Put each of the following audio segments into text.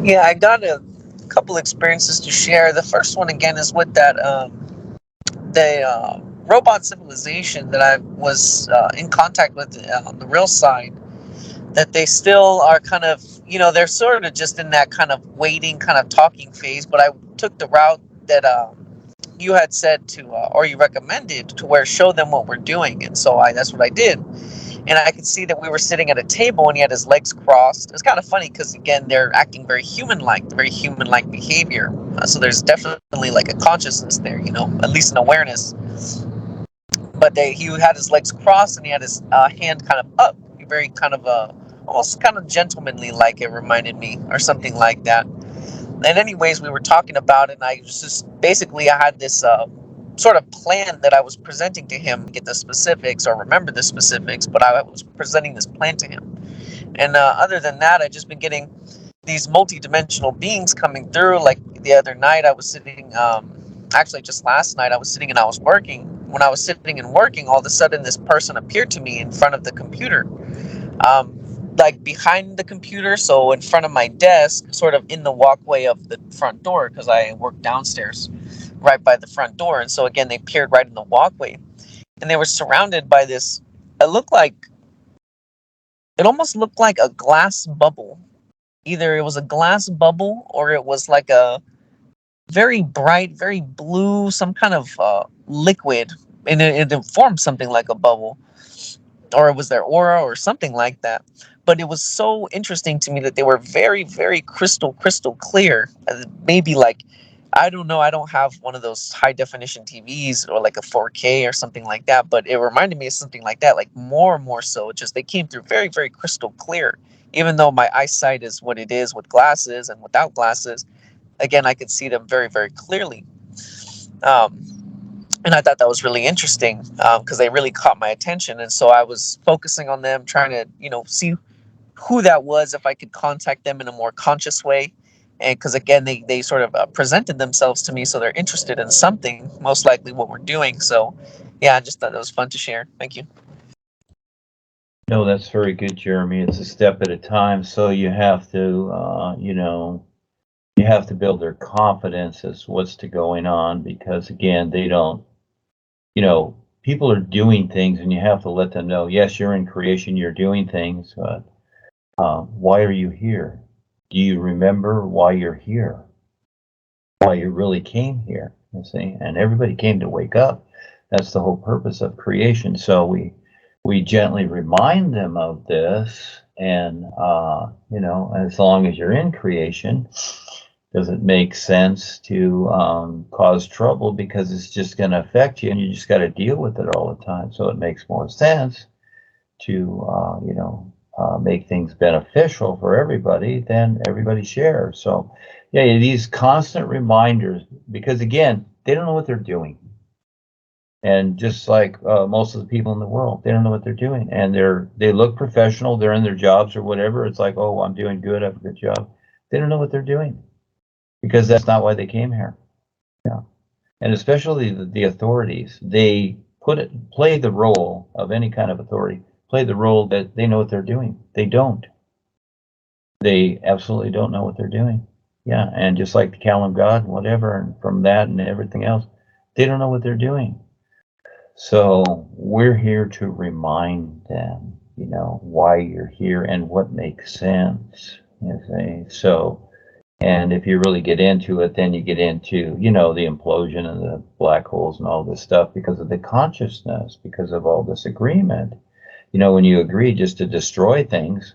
Yeah, I got a couple experiences to share. The first one again is with that the robot civilization that I was in contact with on the real side. That they still are kind of, they're sort of just in that kind of waiting, kind of talking phase. But I took the route that you had said to, or you recommended, to where show them what we're doing, and so that's what I did. And I could see that we were sitting at a table and he had his legs crossed. It's kind of funny because, again, they're acting very human-like, very human-like behavior. So there's definitely like a consciousness there, at least an awareness. But he had his legs crossed and he had his hand kind of up, very kind of almost kind of gentlemanly, like it reminded me, or something like that. And anyways, we were talking about it, and I was just basically, I had this sort of plan that I was presenting to him, get the specifics or remember the specifics, but I was presenting this plan to him. And other than that, I've just been getting these multi-dimensional beings coming through. Like the other night, I was sitting, actually just last night, I was sitting and I was working. When I was sitting and working, all of a sudden this person appeared to me in front of the computer. Like behind the computer, so in front of my desk, sort of in the walkway of the front door, because I work downstairs right by the front door. And so again, they appeared right in the walkway, and they were surrounded by this, it almost looked like a glass bubble. Either it was a glass bubble or it was like a very bright, very blue, some kind of liquid, and it formed something like a bubble, or it was their aura or something like that. But it was so interesting to me that they were very, very crystal clear. Maybe like, I don't know, I don't have one of those high definition TVs or like a 4K or something like that, but it reminded me of something like that, like more and more so. Just they came through very, very crystal clear. Even though my eyesight is what it is with glasses and without glasses, again, I could see them very, very clearly. And I thought that was really interesting because they really caught my attention. And so I was focusing on them, trying to, see who that was, if I could contact them in a more conscious way. And because, again, they sort of presented themselves to me, so they're interested in something, most likely what we're doing. So, yeah, I just thought that was fun to share. Thank you. No, that's very good, Jeremy. It's a step at a time. So you have to, you have to build their confidence as what's going on, because again, they don't, people are doing things, and you have to let them know, yes, you're in creation, you're doing things, but why are you here? Do you remember why you're here? Why you really came here, you see? And everybody came to wake up. That's the whole purpose of creation. So we gently remind them of this, and as long as you're in creation, does it make sense to cause trouble, because it's just going to affect you and you just got to deal with it all the time. So it makes more sense to make things beneficial for everybody, then everybody shares. So yeah, these constant reminders, because again, they don't know what they're doing. And just like most of the people in the world, they don't know what they're doing, and they look professional, they're in their jobs or whatever. It's like, oh, I'm doing good, I have a good job. They don't know what they're doing, because that's not why they came here. Yeah. And especially the authorities, they play the role of any kind of authority, play the role that they know what they're doing. They don't. They absolutely don't know what they're doing. Yeah, and just like the Kalam God and whatever, and from that and everything else, they don't know what they're doing. So we're here to remind them, why you're here and what makes sense. You see? So, and if you really get into it, then you get into, the implosion and the black holes and all this stuff, because of the consciousness, because of all this agreement. When you agree just to destroy things,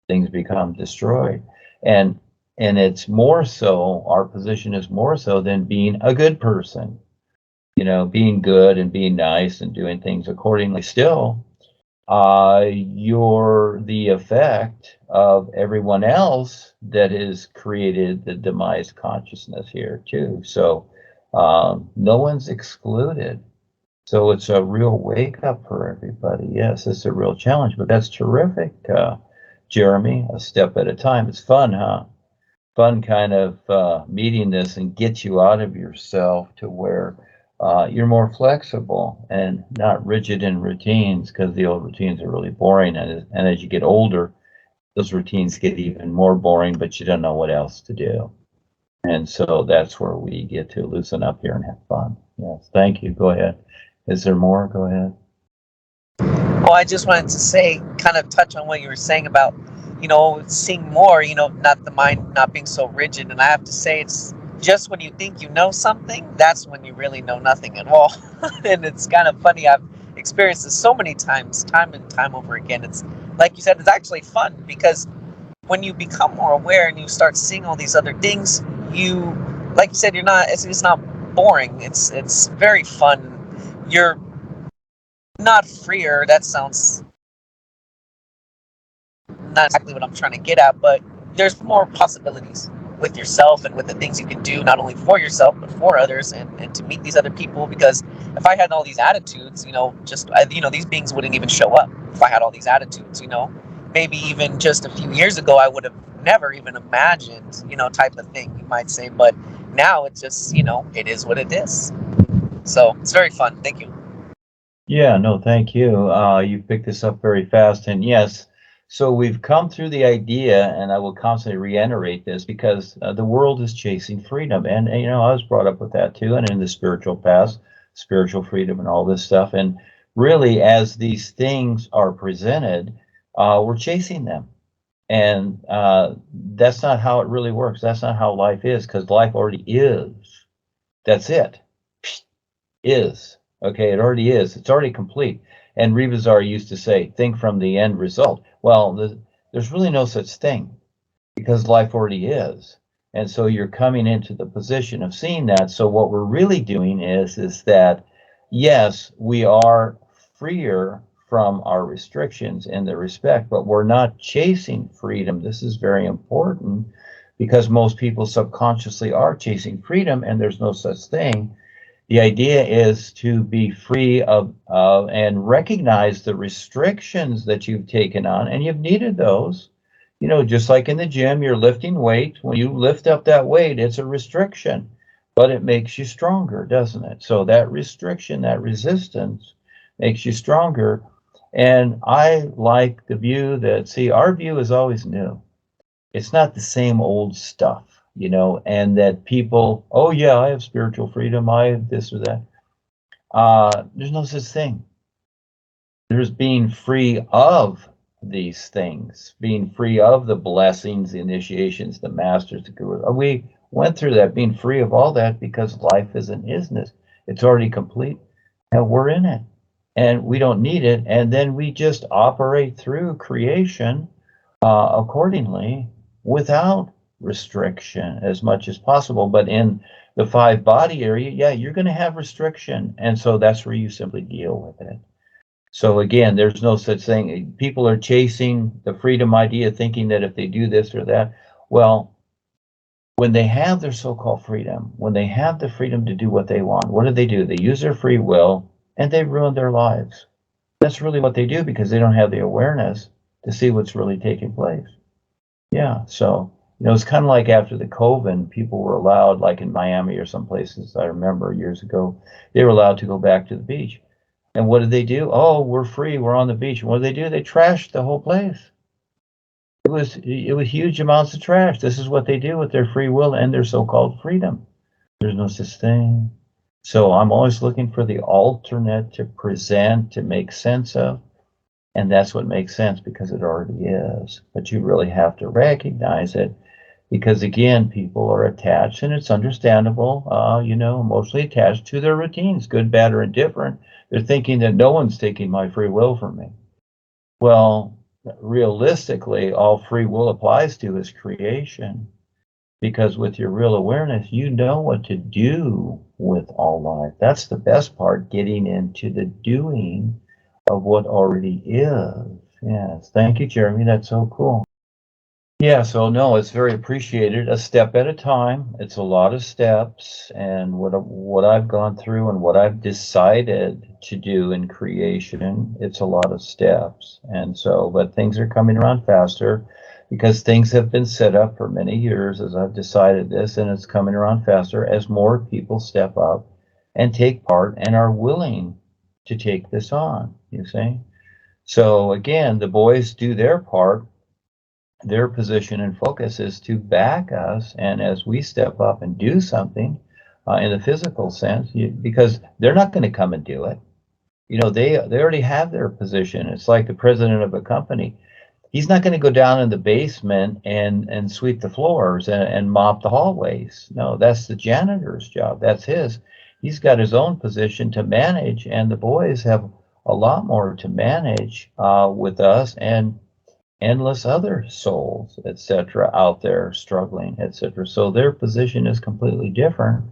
things become destroyed. And it's more so, our position is more so than being a good person, being good and being nice and doing things accordingly. Still, you're the effect of everyone else that has created the demise consciousness here too. So no one's excluded. So it's a real wake up for everybody. Yes, it's a real challenge, but that's terrific, Jeremy. A step at a time. It's fun, huh? Fun kind of meeting this and get you out of yourself to where you're more flexible and not rigid in routines, because the old routines are really boring. And as you get older, those routines get even more boring, but you don't know what else to do. And so that's where we get to loosen up here and have fun. Yes, thank you. Go ahead. Is there more? Go ahead. Well, I just wanted to say, kind of touch on what you were saying about, seeing more, not the mind not being so rigid. And I have to say, it's just when you think you know something, that's when you really know nothing at all. And it's kind of funny. I've experienced this so many times, time and time over again. It's like you said, it's actually fun because when you become more aware and you start seeing all these other things, like you said, it's not boring. It's very fun. You're not freer. That sounds not exactly what I'm trying to get at, but there's more possibilities with yourself and with the things you can do, not only for yourself, but for others, and to meet these other people. Because if I had all these attitudes, these beings wouldn't even show up if I had all these attitudes, maybe even just a few years ago, I would have never even imagined, type of thing you might say, but now it's just, it is what it is. So it's very fun. Thank you. Yeah, no, thank you. You picked this up very fast. And yes, so we've come through the idea, and I will constantly reiterate this because the world is chasing freedom. And, I was brought up with that too, and in the spiritual past, spiritual freedom and all this stuff. And really, as these things are presented, we're chasing them. And that's not how it really works. That's not how life is, because life already is. That's it. Is. Okay, it already is. It's already complete. And Rebazar used to say, think from the end result. Well, there's really no such thing because life already is. And so you're coming into the position of seeing that. So what we're really doing is that, yes, we are freer from our restrictions in the respect, but we're not chasing freedom. This is very important because most people subconsciously are chasing freedom, and there's no such thing. The idea is to be free of and recognize the restrictions that you've taken on, and you've needed those. Just like in the gym, you're lifting weight. When you lift up that weight, it's a restriction, but it makes you stronger, doesn't it? So that restriction, that resistance makes you stronger. And I like the view that, see, our view is always new. It's not the same old stuff. And that people, oh yeah, I have spiritual freedom, I have this or that. There's no such thing. There's being free of these things, being free of the blessings, the initiations, the masters, the gurus. We went through that, being free of all that, because life is an isness. It's already complete, and we're in it, and we don't need it. And then we just operate through creation accordingly, without restriction as much as possible. But in the 5-body area, yeah, you're going to have restriction. And so that's where you simply deal with it. So again, there's no such thing. People are chasing the freedom idea, thinking that if they do this or that, well, when they have their so-called freedom, when they have the freedom to do what they want, what do? They use their free will, and they ruin their lives. That's really what they do, because they don't have the awareness to see what's really taking place. Yeah, so it's kind of like after the COVID, people were allowed, like in Miami or some places, I remember years ago, they were allowed to go back to the beach. And what did they do? Oh, we're free, we're on the beach. And what did they do? They trashed the whole place. It was huge amounts of trash. This is what they do with their free will and their so-called freedom. There's no such thing. So I'm always looking for the alternate to present, to make sense of. And that's what makes sense, because it already is. But you really have to recognize it, because again, people are attached, and it's understandable, emotionally attached to their routines, good, bad, or indifferent. They're thinking that no one's taking my free will from me. Well, realistically, all free will applies to is creation, because with your real awareness, you know what to do with all life. That's the best part, getting into the doing of what already is. Yes, thank you, Jeremy. That's so cool. Yeah, so no, it's very appreciated. A step at a time. It's a lot of steps, and what I've gone through and what I've decided to do in creation, it's a lot of steps. And so, but things are coming around faster, because things have been set up for many years as I've decided this, and it's coming around faster as more people step up and take part and are willing to take this on, you see? So again, the boys do their part, their position and focus is to back us, and as we step up and do something in the physical sense, because they're not going to come and do it. You know, they already have their position. It's like the president of a company. He's not going to go down in the basement and sweep the floors and mop the hallways. No, that's the janitor's job. That's his. He's got his own position to manage, and the boys have a lot more to manage with us and endless other souls, etc., out there struggling, etc. So their position is completely different,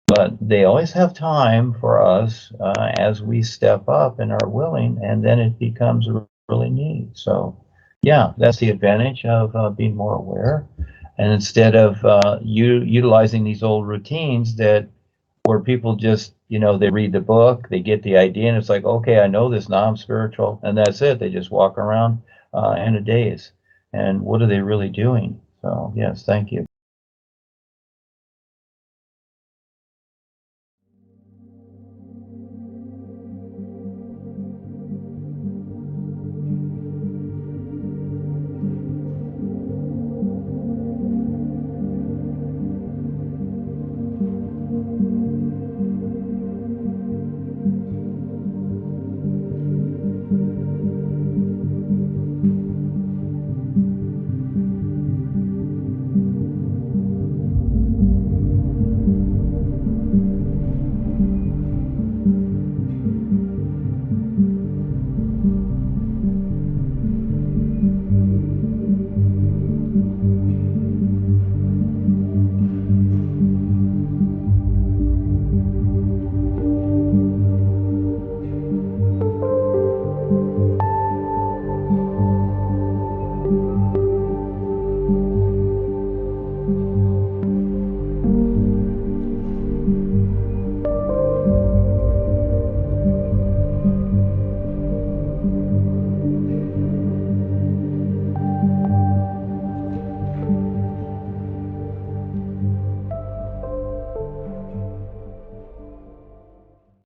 but they always have time for us as we step up and are willing, and then it becomes really neat. So yeah, that's the advantage of being more aware, and instead of utilizing these old routines that where people just, you know, they read the book, they get the idea, and it's like, okay, I know this, now I'm spiritual, and that's it. They just walk around in a daze. And what are they really doing? So yes, thank you.